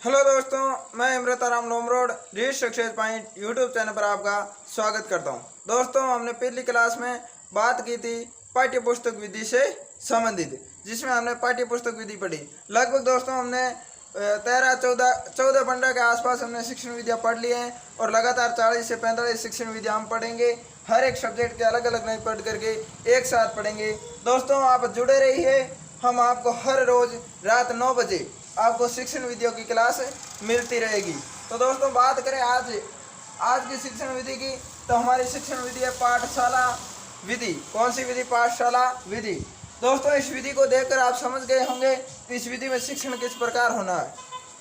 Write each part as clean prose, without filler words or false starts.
Hello दोस्तों, मैं Imrataram Lomrod read success point YouTube channel पर आपका स्वागत करता हूं। दोस्तों, हमने पिछली क्लास में बात की थी पाठ्य पुस्तक विधि से संबंधित, जिसमें हमने पाठ्य पुस्तक विधि पढ़ी। लगभग दोस्तों हमने 13-14 15 के आसपास हमने शिक्षण विधियाँ पढ़ ली हैं और लगातार 40 से 45 शिक्षण विधियाँ हम पढ़ेंगे। हर एक सब्जेक्ट के अलग अलग नहीं पढ़ करके एक साथ पढ़ेंगे। दोस्तों, आप जुड़े रहिए। हम आपको हर रोज रात 9 बजे आपको शिक्षण विधियों की क्लास मिलती रहेगी। तो दोस्तों, बात करें आज की शिक्षण विधि की, तो हमारी शिक्षण विधि है पाठशाला विधि। कौन सी विधि? पाठशाला विधि। दोस्तों, इस विधि को देखकर आप समझ गए होंगे कि इस विधि में शिक्षण किस प्रकार होना है।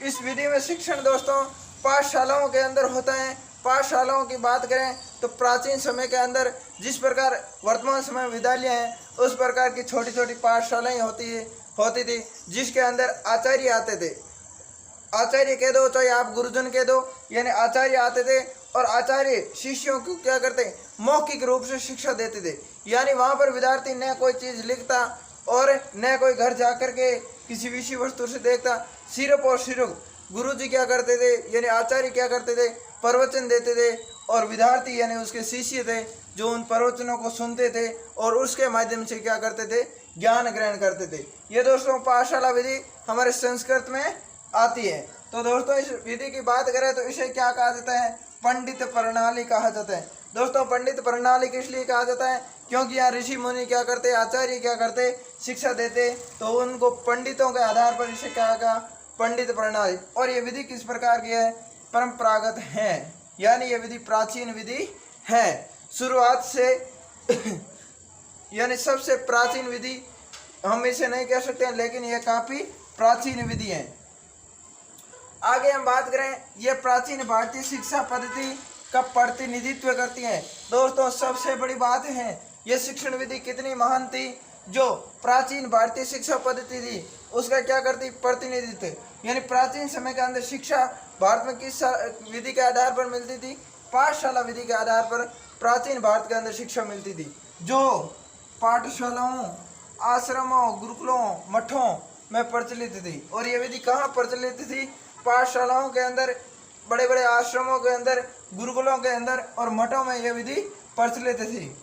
इस विधि में शिक्षण दोस्तों पाठशालाओं के अंदर होता है। पाठशालाओं की बात करें तो प्राचीन समय के अंदर जिस प्रकार वर्तमान समय में विद्यालय हैं, उस प्रकार की छोटी छोटी पाठशालाएं होती थी, जिसके अंदर आचार्य आते थे। आचार्य कह दो चाहे आप गुरुजन कह दो, यानी आचार्य आते थे और आचार्य शिष्यों को क्या करते, मौखिक रूप से शिक्षा देते थे। यानी वहाँ पर विद्यार्थी न कोई चीज़ लिखता और न कोई घर जाकर के किसी विषय वस्तु से देखता। सिर्फ और सिर्फ गुरु जी क्या करते थे, यानी आचार्य क्या करते थे, प्रवचन देते थे और विद्यार्थी यानी उसके शिष्य थे जो उन प्रवचनों को सुनते थे और उसके माध्यम से क्या करते थे, ज्ञान ग्रहण करते थे। ये दोस्तों पाठशाला विधि हमारे संस्कृत में आती है। तो दोस्तों, इस विधि की बात करें तो इसे क्या कहा जाता है? पंडित प्रणाली कहा जाता है। दोस्तों, पंडित प्रणाली किस लिए कहा जाता है? क्योंकि यहाँ ऋषि मुनि क्या करते, आचार्य क्या करते, शिक्षा देते, तो उनको पंडितों के आधार पर इसे क्या कहा, पंडित प्रणाली। और ये विधि किस प्रकार की है? परंपरागत है, यानी ये विधि प्राचीन विधि है। शुरुआत से यानी सबसे प्राचीन विधि हम इसे नहीं कह सकते हैं, लेकिन यह काफी प्राचीन विधि है। आगे हम बात करें, यह प्राचीन भारतीय शिक्षा पद्धति का प्रतिनिधित्व करती है। दोस्तों, सबसे बड़ी बात है यह शिक्षण विधि कितनी महान थी। जो प्राचीन भारतीय शिक्षा पद्धति थी उसका क्या करती, प्रतिनिधित्व। यानी प्राचीन समय के अंदर शिक्षा भारत में किस विधि के आधार पर मिलती थी? पाठशाला विधि के आधार पर प्राचीन भारत के अंदर शिक्षा मिलती थी, जो पाठशालाओं, आश्रमों, गुरुकुलों, मठों में प्रचलित थी। और ये विधि कहाँ प्रचलित थी? पाठशालाओं के अंदर, बड़े बड़े आश्रमों के अंदर, गुरुकुलों के अंदर और मठों में यह विधि प्रचलित थी।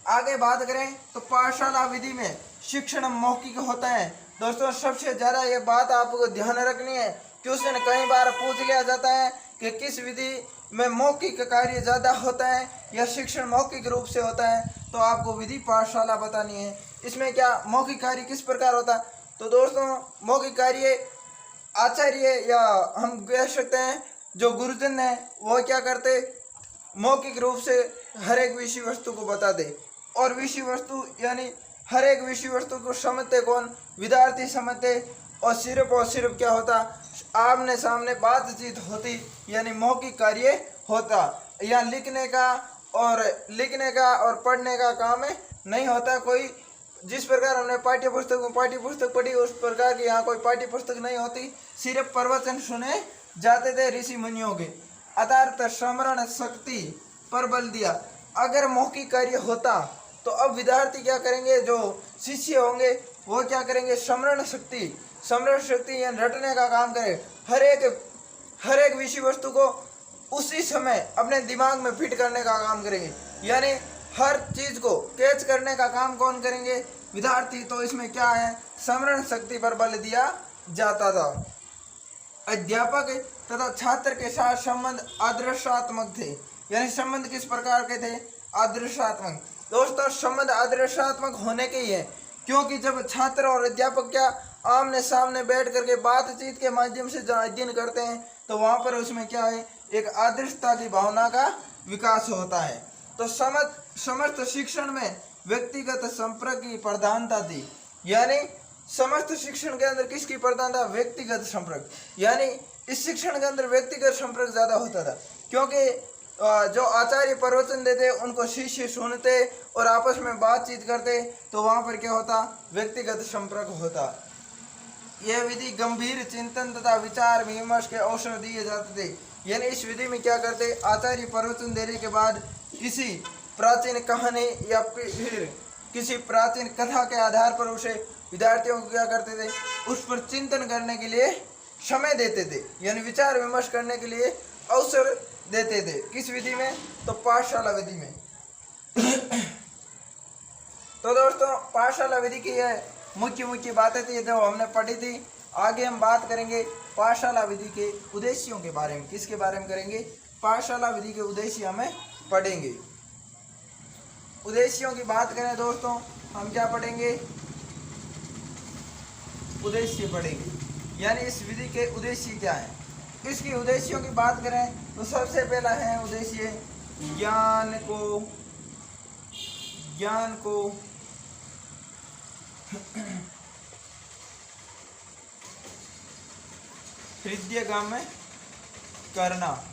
आगे बात करें तो पाठशाला विधि में शिक्षण मौखिक होता है। दोस्तों, सबसे ज़्यादा ये बात आपको ध्यान रखनी है, क्वेश्चन कई बार पूछ लिया जाता है कि किस विधि में मौखिक कार्य ज़्यादा होता है या शिक्षण मौखिक रूप से होता है, तो आपको विधि पाठशाला बतानी है। इसमें क्या मौखिक कार्य किस प्रकार होता है? तो दोस्तों, मौखिक कार्य आचार्य या हम कह सकते हैं जो गुरुजन है वो क्या करते, मौखिक रूप से हर एक विषय वस्तु को बताते। और विषय वस्तु यानी हर एक विषय वस्तु को समझते कौन? विद्यार्थी समझते। और सिर्फ क्या होता, आमने सामने बातचीत होती, यानी मौखिक कार्य होता। यहाँ लिखने का और पढ़ने का काम नहीं होता कोई। जिस प्रकार हमने पाठ्य पुस्तक पढ़ी उस प्रकार की यहाँ कोई पाठ्य पुस्तक नहीं होती। सिर्फ प्रवचन सुने जाते थे ऋषि मुनियों के। अर्थात स्मरण शक्ति पर बल दिया। अगर मौखिक कार्य होता तो अब विद्यार्थी क्या करेंगे, जो शिष्य होंगे वो क्या करेंगे, स्मरण शक्ति यानी रटने का काम करें। हर एक विषय वस्तु को उसी समय अपने दिमाग में फिट करने का काम करेंगे। यानी हर चीज को कैच करने का काम कौन करेंगे? विद्यार्थी। तो इसमें क्या है, स्मरण शक्ति पर बल दिया जाता था। अध्यापक तथा छात्र के साथ संबंध आदर्शात्मक थे। यानी संबंध किस प्रकार के थे? आदर्शात्मक। दोस्तों, संबंध आदर्शात्मक होने के ही है, क्योंकि जब छात्र और अध्यापक क्या आमने सामने बैठ करके बातचीत के माध्यम से अध्ययन करते हैं, तो वहाँ पर उसमें क्या है, एक आदर्शता की भावना का विकास होता है। तो समस्त शिक्षण में व्यक्तिगत संपर्क की प्रधानता थी। यानी समस्त शिक्षण के अंदर किसकी प्रधानता? व्यक्तिगत संपर्क। यानी इस शिक्षण के अंदर व्यक्तिगत संपर्क ज़्यादा होता था, क्योंकि जो आचार्य प्रवचन देते उनको शिष्य सुनते और आपस में बातचीत करते, तो वहाँ पर क्या होता, व्यक्तिगत संपर्क होता। यह विधि गंभीर चिंतन तथा विचार विमर्श के अवसर दिए जाते थे। यानी इस विधि में क्या करते, आचार्य प्रवचन देने के बाद किसी प्राचीन कहानी या फिर किसी प्राचीन कथा के आधार पर उसे विद्यार्थियों को क्या करते थे, उस पर चिंतन करने के लिए समय देते थे, यानी विचार विमर्श करने के लिए अवसर देते थे। किस विधि में? तो पाठशाला विधि में। तो दोस्तों पाठशाला विधि की यह मुख्य बातें थी जो हमने पढ़ी थी। आगे हम बात करेंगे पाठशाला विधि के उद्देश्यों के बारे में। किसके बारे में करेंगे? पाठशाला विधि के उद्देश्य हमें पढ़ेंगे। उद्देश्यों की बात करें दोस्तों, हम क्या पढ़ेंगे? उद्देश्य पढ़ेंगे, यानी इस विधि के उद्देश्य क्या है। इसकी उद्देश्यों की बात करें तो सबसे पहला है उद्देश्य ज्ञान को हृदयगम करना,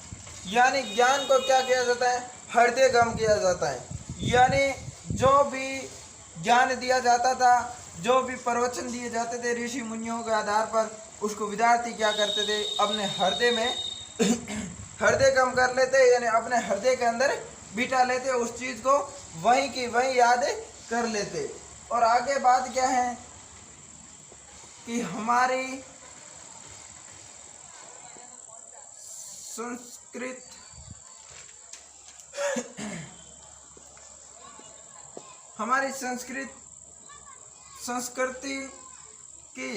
यानी ज्ञान को क्या किया जाता है? हृदयगम किया जाता है। यानी जो भी ज्ञान दिया जाता था, जो भी प्रवचन दिए जाते थे ऋषि मुनियों के आधार पर, उसको विद्यार्थी क्या करते थे? अपने हृदय में हृदयगम कर लेते, यानी अपने हृदय के अंदर बिठा लेते, उस चीज को वहीं की वहीं याद कर लेते। और आगे बात क्या है कि हमारी संस्कृति की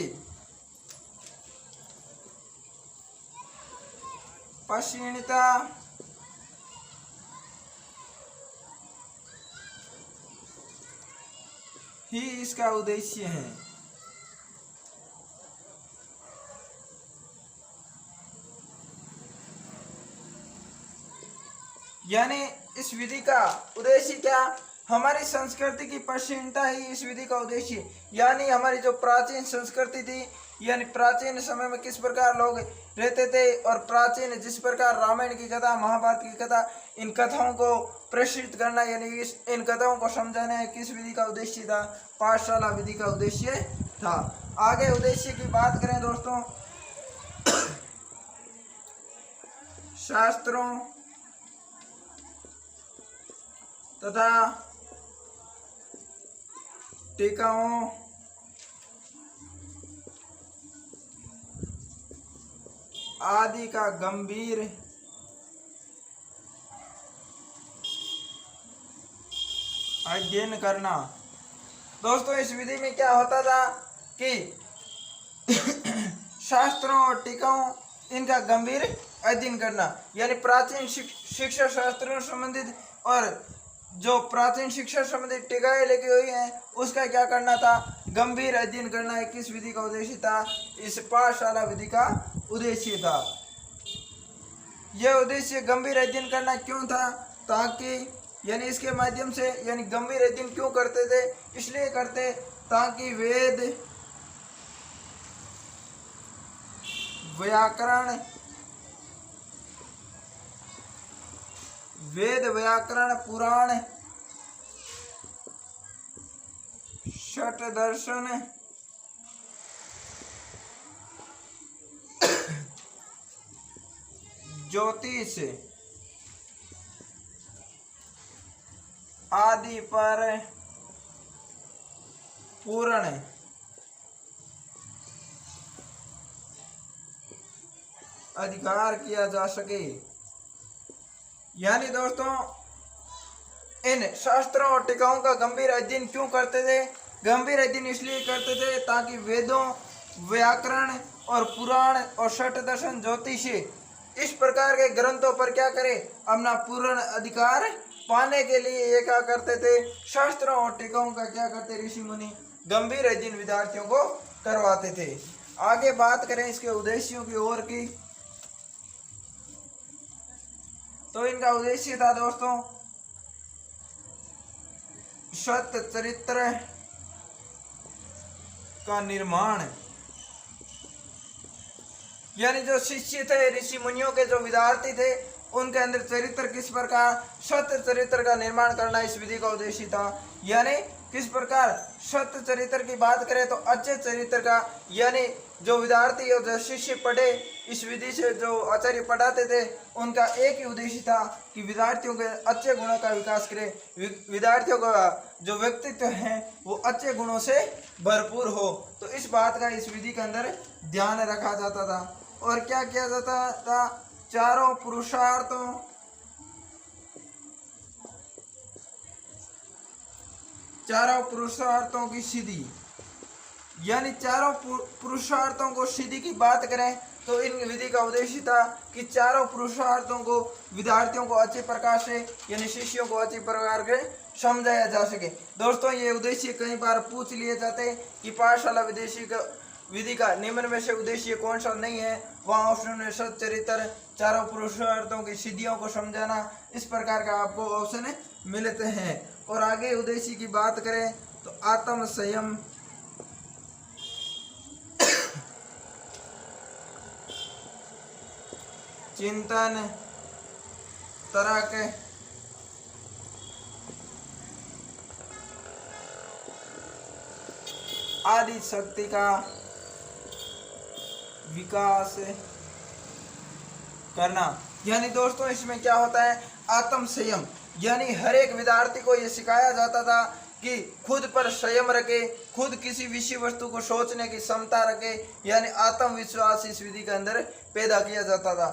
पश्चिमता ही इसका उद्देश्य है। यानी इस विधि का उद्देश्य क्या? हमारी संस्कृति की पश्चिमता ही इस विधि का उद्देश्य। यानी हमारी जो प्राचीन संस्कृति थी, यानी प्राचीन समय में किस प्रकार लोग रहते थे, और प्राचीन जिस प्रकार रामायण की कथा, महाभारत की कथा, इन कथाओं को प्रसारित करना, यानी इन कथाओं को समझाना किस विधि का उद्देश्य था? पाठशाला विधि का उद्देश्य था। आगे उद्देश्य की बात करें दोस्तों, शास्त्रों तथा टीकाओं आदि का गंभीर अध्ययन करना। दोस्तों इस विधि में क्या होता था कि शास्त्रों और टीकाओं इनका गंभीर अध्ययन करना, यानी प्राचीन शिक्षा शास्त्रों संबंधित और जो प्राचीन शिक्षा संबंधित टीकाएं लिखी हुई हैं उसका क्या करना था? गंभीर अध्ययन करना है। किस विधि का उद्देश्य था? इस पाठशाला विधि का उद्देश्य था। यह उद्देश्य गंभीर अध्ययन करना क्यों था? ताकि यानी इसके माध्यम से, यानी गंभीर अध्ययन क्यों करते थे? इसलिए करते ताकि वेद व्याकरण पुराण षट दर्शन ज्योतिष आदि पर पूर्ण अधिकार किया जा सके। यानी दोस्तों इन शास्त्रों और टीकाओं का गंभीर अध्ययन क्यों करते थे? गंभीर अध्ययन इसलिए करते थे ताकि वेदों, व्याकरण और पुराण और षट दर्शन ज्योतिष इस प्रकार के ग्रंथों पर क्या करे? अपना पूर्ण अधिकार पाने के लिए ये क्या करते थे? शास्त्रों और टीकाओं का क्या करते? ऋषि मुनि गंभीर अध्ययन विद्यार्थियों को करवाते थे। आगे बात करें इसके उद्देश्यों की ओर की, तो इनका उद्देश्य था दोस्तों सत्य चरित्र का निर्माण। यानी जो शिष्य थे, ऋषि मुनियों के जो विद्यार्थी थे, उनके अंदर चरित्र किस प्रकार, सत्य चरित्र का निर्माण करना इस विधि का उद्देश्य था। यानी किस प्रकार सत्य चरित्र की बात करें तो अच्छे चरित्र का, यानी जो विद्यार्थी और जो शिष्य पढ़े इस विधि से, जो आचार्य पढ़ाते थे, उनका एक ही उद्देश्य था कि विद्यार्थियों के अच्छे गुणों का विकास करें, विद्यार्थियों का जो व्यक्तित्व है वो अच्छे गुणों से भरपूर हो। तो इस बात का इस विधि के अंदर ध्यान रखा जाता था। और क्या किया जाता था, चारों पुरुषार्थों की सिद्धि, यानी चारों पुरुषार्थों को सिद्धि की बात करें तो इन विधि का उद्देश्य था कि चारों पुरुषार्थों को विद्यार्थियों को अच्छे प्रकार से, यानी शिष्यों को अच्छे प्रकार से समझाया जा सके। दोस्तों ये उद्देश्य कई बार पूछ लिए जाते हैं कि पाठशाला विधि का निम्न में से उद्देश्य कौन सा नहीं है। वहाँ ऑप्शन में सच्चरित्र, चारों पुरुषार्थों की सिद्धियों को समझाना, इस प्रकार का आपको ऑप्शन मिलते हैं। और आगे उद्देश्य की बात करें तो आत्म संयम, चिंतन, तर्क, आदि शक्ति का विकास करना। यानी दोस्तों इसमें क्या होता है, आत्म संयम, यानी हर एक विद्यार्थी को यह सिखाया जाता था कि खुद पर संयम रखे, खुद किसी विषय वस्तु को सोचने की क्षमता रखे, यानी आत्मविश्वास इस विधि के अंदर पैदा किया जाता था।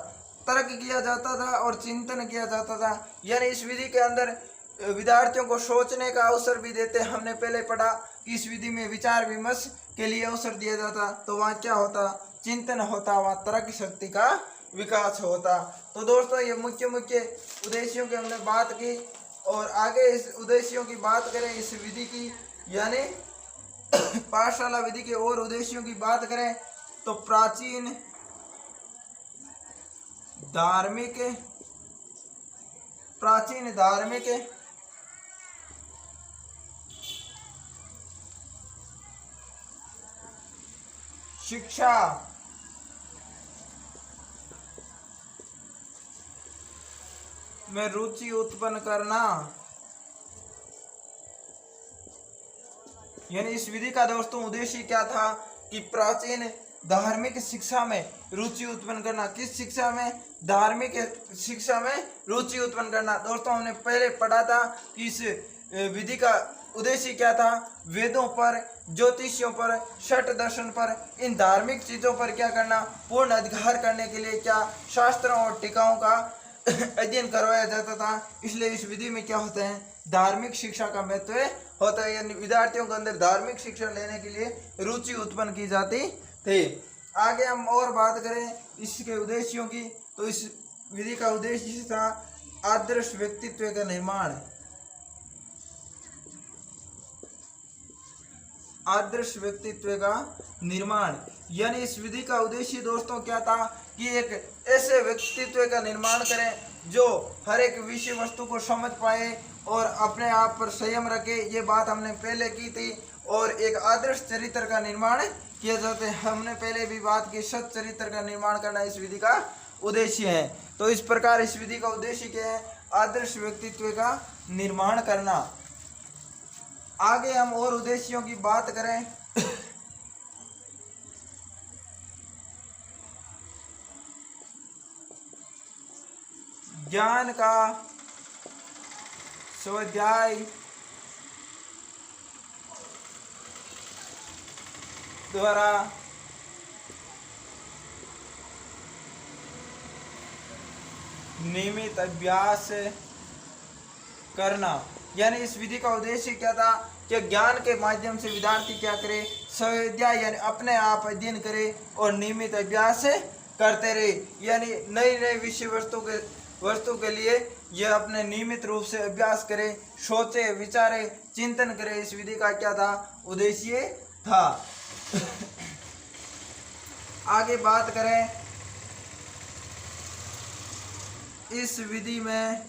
तर्क किया जाता था और चिंतन किया जाता था, यानी इस विधि के अंदर विद्यार्थियों को सोचने का अवसर भी देते। हमने पहले पढ़ा कि इस विधि में विचार विमर्श के लिए अवसर दिया जाता, तो वहाँ क्या होता, चिंतन होता, वहाँ तर्क शक्ति का विकास होता। तो दोस्तों ये मुख्य उद्देश्यों की हमने बात की। और आगे इस उद्देश्यों की बात करें इस विधि की, यानी पाठशाला विधि के और उद्देश्यों की बात करें तो प्राचीन धार्मिक शिक्षा में रुचि उत्पन्न करना, यानी इस विधि का दोस्तों उद्देश्य क्या था कि प्राचीन धार्मिक शिक्षा में रुचि उत्पन्न करना। किस शिक्षा में, धार्मिक शिक्षा में रुचि उत्पन्न करना। दोस्तों हमने पहले पढ़ा था कि इस विधि का उद्देश्य क्या था, वेदों पर, ज्योतिषियों पर, षट दर्शन पर, इन धार्मिक चीजों पर क्या करना, पूर्ण अधिकार करने के लिए क्या शास्त्रों और टीकाओं का अध्ययन करवाया जाता था। इसलिए इस विधि में क्या होता है, धार्मिक शिक्षा का महत्व होता है, यानी विद्यार्थियों के अंदर धार्मिक शिक्षा लेने के लिए रुचि उत्पन्न की जाती थी। आगे हम और बात करें इसके उद्देश्यों की, तो इस विधि का उद्देश्य था आदर्श व्यक्तित्व का निर्माण। आदर्श व्यक्तित्व का निर्माण, यानी इस विधि का उद्देश्य दोस्तों क्या था कि एक ऐसे व्यक्तित्व का निर्माण करें जो हर एक विषय वस्तु को समझ पाए और अपने आप पर संयम रखे। ये बात हमने पहले की थी। और एक आदर्श चरित्र का निर्माण किया जाता है, हमने पहले भी बात की, सत चरित्र का निर्माण करना इस विधि का उद्देश्य है। तो इस प्रकार इस विधि का उद्देश्य क्या है, आदर्श व्यक्तित्व का निर्माण करना। आगे हम और उद्देश्यों की बात करें ज्ञान का स्वाध्याय द्वारा नियमित अभ्यास करना, यानी इस विधि का उद्देश्य क्या था कि ज्ञान के माध्यम से विद्यार्थी क्या करे, स्वाध्याय यानी अपने आप अध्ययन करे और नियमित अभ्यास करते रहे, यानी नई विषय वस्तु के लिए यह अपने नियमित रूप से अभ्यास करे, सोचे, विचारे, चिंतन करे। इस विधि का क्या था, उद्देश्य था। आगे बात करें इस विधि में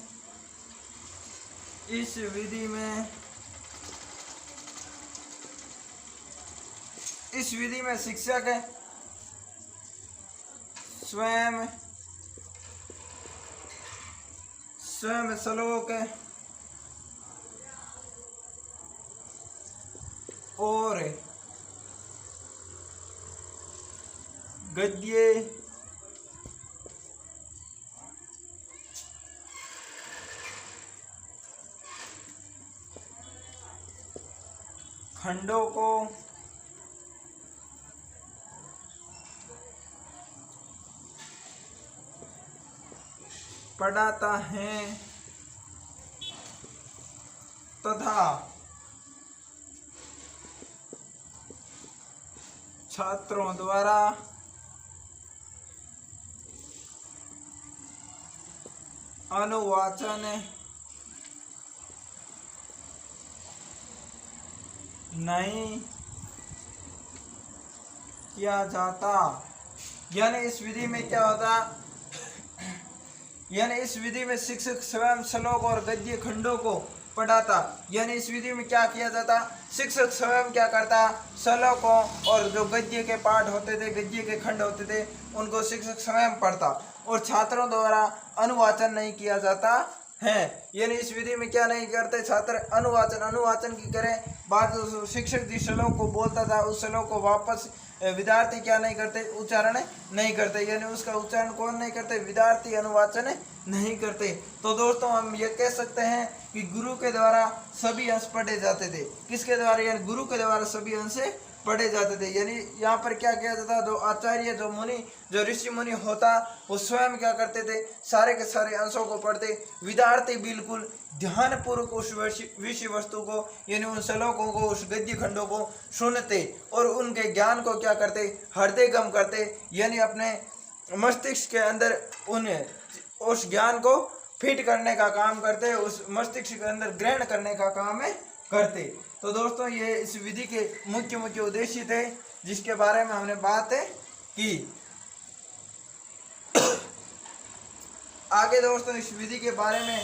शिक्षक स्वयं श्लोक और गद्य खंडों को पढ़ाता है तथा छात्रों द्वारा अनुवाचन नहीं किया जाता। यानी इस विधि में क्या होता, यानी इस विधि में शिक्षक स्वयं श्लोक और गद्य खंडों को पढ़ाता। यानी इस विधि में क्या किया जाता, शिक्षक स्वयं क्या करता, श्लोकों और जो गद्य के पाठ होते थे, गद्य के खंड होते थे, उनको शिक्षक स्वयं पढ़ता और छात्रों द्वारा अनुवाचन नहीं किया जाता है। यानी इस विधि में क्या नहीं करते छात्र, अनुवाचन की करें बात, शिक्षक जिस श्लोक को बोलता था उस श्लोक को वापस विद्यार्थी क्या नहीं करते, उच्चारण नहीं करते। यानी उसका उच्चारण कौन नहीं करते, विद्यार्थी अनुवाचन नहीं करते। तो दोस्तों हम ये कह सकते हैं कि गुरु के द्वारा सभी अंश पढ़े जाते थे। किसके द्वारा, यानी गुरु के द्वारा सभी अंश पढ़े जाते थे। यानी यहाँ पर क्या किया जाता, जो आचार्य, जो मुनि, जो ऋषि मुनि होता, वो स्वयं क्या करते थे, सारे के सारे अंशों को पढ़ते। विद्यार्थी बिल्कुल ध्यानपूर्वक उस विषय वस्तु को, यानी उन श्लोकों को, उस गद्य खंडों को सुनते और उनके ज्ञान को क्या करते, हृदयगम करते। यानी अपने मस्तिष्क के अंदर उस ज्ञान को फिट करने का काम करते, उस मस्तिष्क के अंदर ग्रहण करने का काम करते। तो दोस्तों ये इस विधि के मुख्य उद्देश्य थे जिसके बारे में हमने बात की। आगे दोस्तों इस विधि के बारे में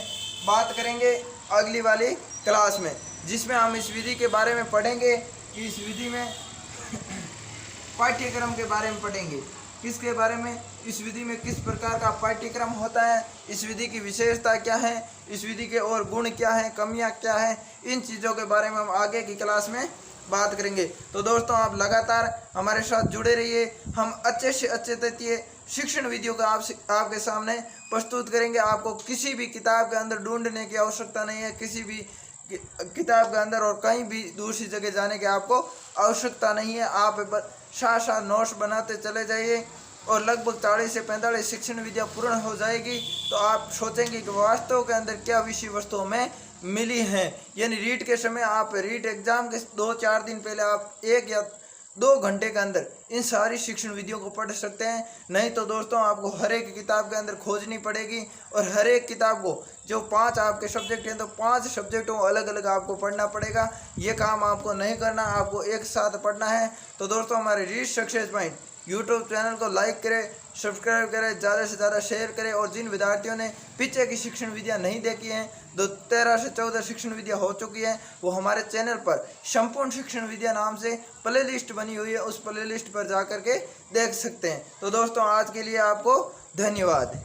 बात करेंगे अगली वाली क्लास में, जिसमें हम इस विधि के बारे में पढ़ेंगे कि इस विधि में पाठ्यक्रम के बारे में पढ़ेंगे। किसके बारे में, इस विधि में किस प्रकार का पाठ्यक्रम होता है, इस विधि की विशेषता क्या है, इस विधि के और गुण क्या हैं, कमियां क्या हैं, इन चीज़ों के बारे में हम आगे की क्लास में बात करेंगे। तो दोस्तों आप लगातार हमारे साथ जुड़े रहिए। हम अच्छे से अच्छे तथ्य शिक्षण वीडियो का आपके सामने प्रस्तुत करेंगे। आपको किसी भी किताब के अंदर ढूंढने की आवश्यकता नहीं है, किसी भी किताब के अंदर और कहीं भी दूसरी जगह जाने की आपको आवश्यकता नहीं है। आप साथ नोट्स बनाते चले जाइए और लगभग 40 से 45 शिक्षण विद्या पूर्ण हो जाएगी। तो आप सोचेंगे कि वास्तव के अंदर क्या विषय वस्तु में मिली हैं। यानी रीट के समय, आप रीट एग्जाम के 2-4 दिन पहले आप 1 या 2 घंटे के अंदर इन सारी शिक्षण विधियों को पढ़ सकते हैं। नहीं तो दोस्तों आपको हर एक किताब के अंदर खोजनी पड़ेगी और हर एक किताब को, जो 5 आपके सब्जेक्ट हैं तो 5 सब्जेक्टों अलग अलग आपको पढ़ना पड़ेगा। ये काम आपको नहीं करना, आपको एक साथ पढ़ना है। तो दोस्तों हमारे read success point YouTube channel को लाइक करें, सब्सक्राइब करें, ज़्यादा से ज़्यादा शेयर करें। और जिन विद्यार्थियों ने पीछे की शिक्षण विधियाँ नहीं देखी हैं, 13 से 14 शिक्षण विधियाँ हो चुकी हैं, वो हमारे चैनल पर संपूर्ण शिक्षण विद्या नाम से प्ले लिस्ट बनी हुई है, उस प्ले लिस्ट पर जा कर के देख सकते हैं। तो दोस्तों आज के लिए आपको धन्यवाद।